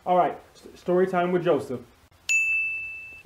All right, story time with Joseph.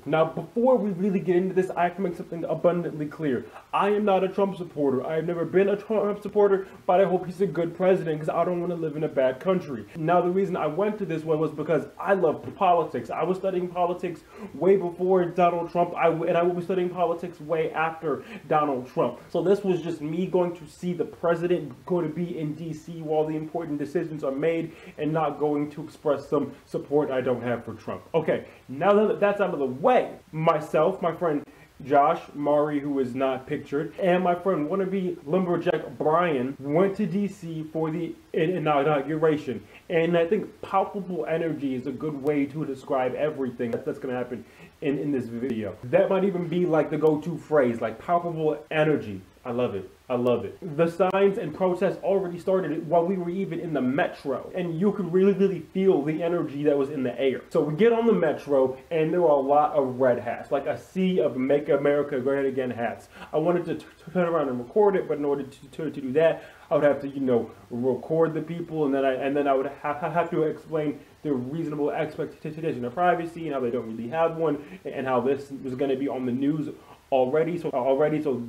Now, before we really get into this, I have to make something abundantly clear. I am not a Trump supporter. I have never been a Trump supporter, but I hope he's a good president because I don't want to live in a bad country. Now, the reason I went to this one was because I love politics. I was studying politics way before Donald Trump, and I will be studying politics way after Donald Trump. So this was just me going to see the president going to be in D.C. while the important decisions are made and not going to express some support I don't have for Trump. Okay, now that that's out of the way, myself, my friend Josh, Mari, who is not pictured, and my friend wannabe lumberjack Brian went to DC for the inauguration. And I think palpable energy is a good way to describe everything that's going to happen in this video. That might even be like the go-to phrase, like palpable energy. I love it. I love it. The signs and protests already started while we were even in the metro, and you could really feel the energy that was in the air. So we get on the metro, and there were a lot of red hats, like a sea of Make America Great Again hats. I wanted to turn around and record it, but in order to do that, I would have to, you know, record the people, and then I would have to explain their reasonable expectation of privacy and how they don't really have one, and how this was going to be on the news already, so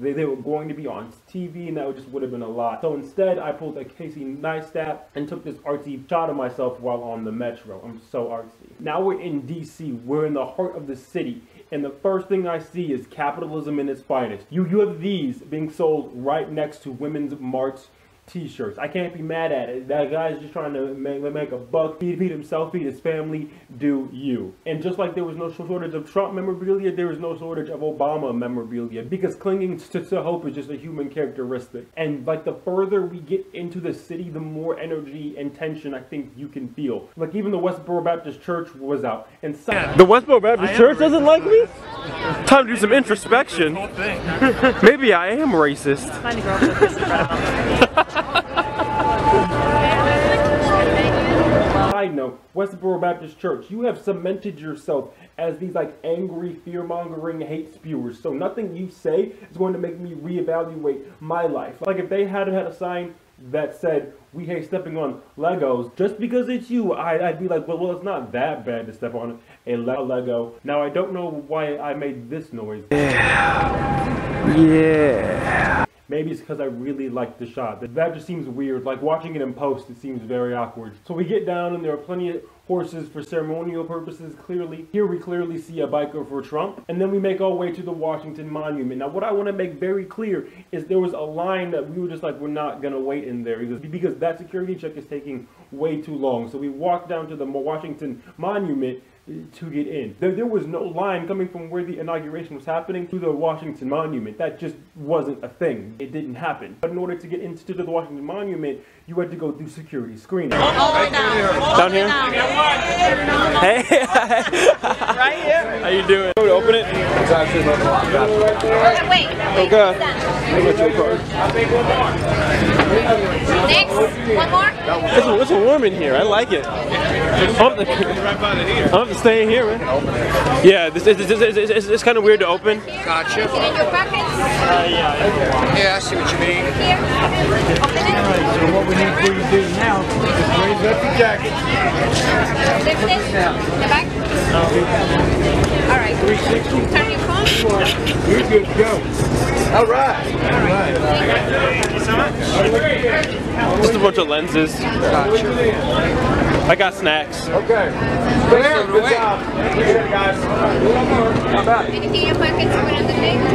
they were going to be on TV, and that just would have been a lot. So instead, I pulled a Casey Neistat and took this artsy shot of myself while on the metro. I'm so artsy. Now we're in DC. We're in the heart of the city, and the first thing I see is capitalism in its finest. You have these being sold right next to Women's March t-shirts. I can't be mad at it. That guy's just trying to make a buck, feed himself, feed his family, do you. And just like there was no shortage of Trump memorabilia, there was no shortage of Obama memorabilia, because clinging to hope is just a human characteristic. And like the further we get into the city, the more energy and tension I think you can feel. Like even the Westboro Baptist Church was out. And the Westboro Baptist Church doesn't like me? Time to do some introspection. Maybe I am racist. Side note, Westboro Baptist Church, you have cemented yourself as these like angry, fear-mongering hate spewers. So nothing you say is going to make me reevaluate my life. Like if they had a sign that said, "We hate stepping on Legos," just because it's you, I'd be like, well, it's not that bad to step on a Lego. Now, I don't know why I made this noise. Yeah. Maybe it's because I really like the shot. That just seems weird. Like watching it in post, it seems very awkward. So we get down, and there are plenty of horses for ceremonial purposes, clearly. Here we clearly see a biker for Trump. And then we make our way to the Washington Monument. Now what I want to make very clear is there was a line that we were just like, we're not going to wait in there because that security check is taking way too long. So we walked down to the Washington Monument to get in. There was no line coming from where the inauguration was happening to the Washington Monument. That just wasn't a thing. It didn't happen. But in order to get into the Washington Monument, you had to go through security screening. Down here? Hey! Right here? How you doing? Open it? Wait. Oh God. Next, one more? It's warm in here. I like it. I'm have to stay in here, man. Yeah, it's kind of weird to open. Is Gotcha. it in your pockets? Yeah, I see what you mean. Here. Open it. So what we need for you to do now is raise up your jacket. Lift it. In the back. All right. 360. Turn your phone. You're good to go. All right. Thank you so much. Just a bunch of lenses. I got snacks. Okay. There, good job. Appreciate it, guys. How about it? Anything in your pockets? Put on the table.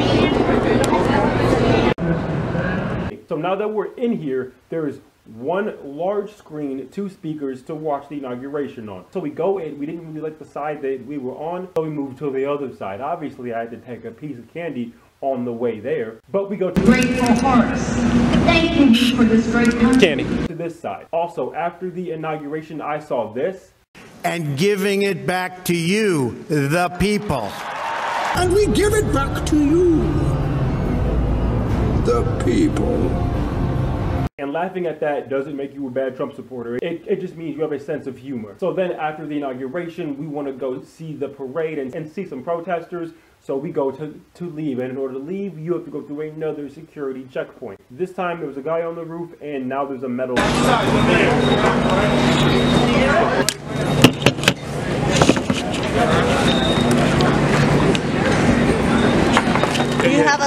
So now that we're in here, there is one large screen, 2 speakers to watch the inauguration on. So we go in, we didn't really like the side that we were on, so we moved to the other side. Obviously, I had to take a piece of candy on the way there, but we go to grateful hearts. Thanking you for this great country. candy to this side. Also, after the inauguration, I saw this. And giving it back to you, the people. And we give it back to you, the people. And laughing at that doesn't make you a bad Trump supporter. It just means you have a sense of humor. So then after the inauguration, we want to go see the parade and see some protesters. So we go to leave, and in order to leave, you have to go through another security checkpoint. This time there was a guy on the roof, and now there's a metal.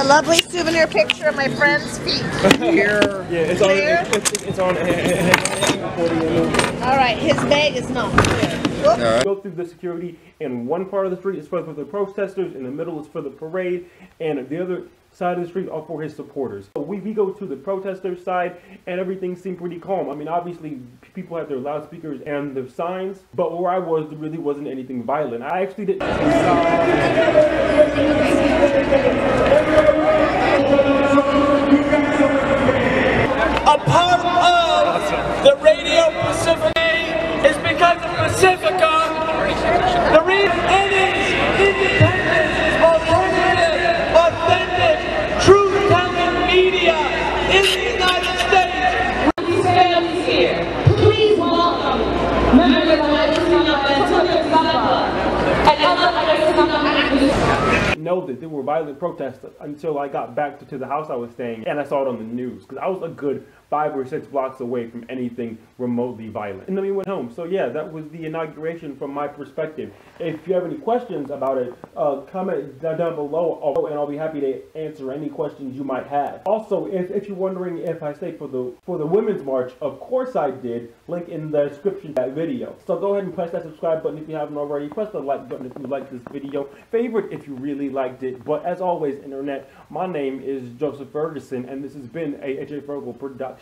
lovely souvenir picture of my friend's feet. Here. Yeah, it's on. All right, his bag is not clear. Whoops. Go through the security, and one part of the street is for the protesters, in the middle is for the parade, and the other side of the street are for his supporters. So we go to the protesters side, and everything seemed pretty calm. I mean, obviously people had their loudspeakers and their signs, but where I was, there really wasn't anything violent. I actually didn't. A part of the Radio Pacific is because of Pacifica. The reason it is independent, alternative, authentic, truth-telling media in the United States. These families here, please welcome members of the Antonia and other activists. Know that there were violent protests until I got back to the house I was staying, and I saw it on the news, because I was a good 5 or 6 blocks away from anything remotely violent. And then we went home. So yeah, that was the inauguration from my perspective. If you have any questions about it, comment down below, and I'll be happy to answer any questions you might have. Also, if you're wondering if I stayed for the Women's March, of course I did. Link in the description of that video. So go ahead and press that subscribe button if you haven't already. Press the like button if you liked this video. Favorite if you really liked it. But as always, Internet, my name is Joseph Ferguson, and this has been a AJ Fergal production.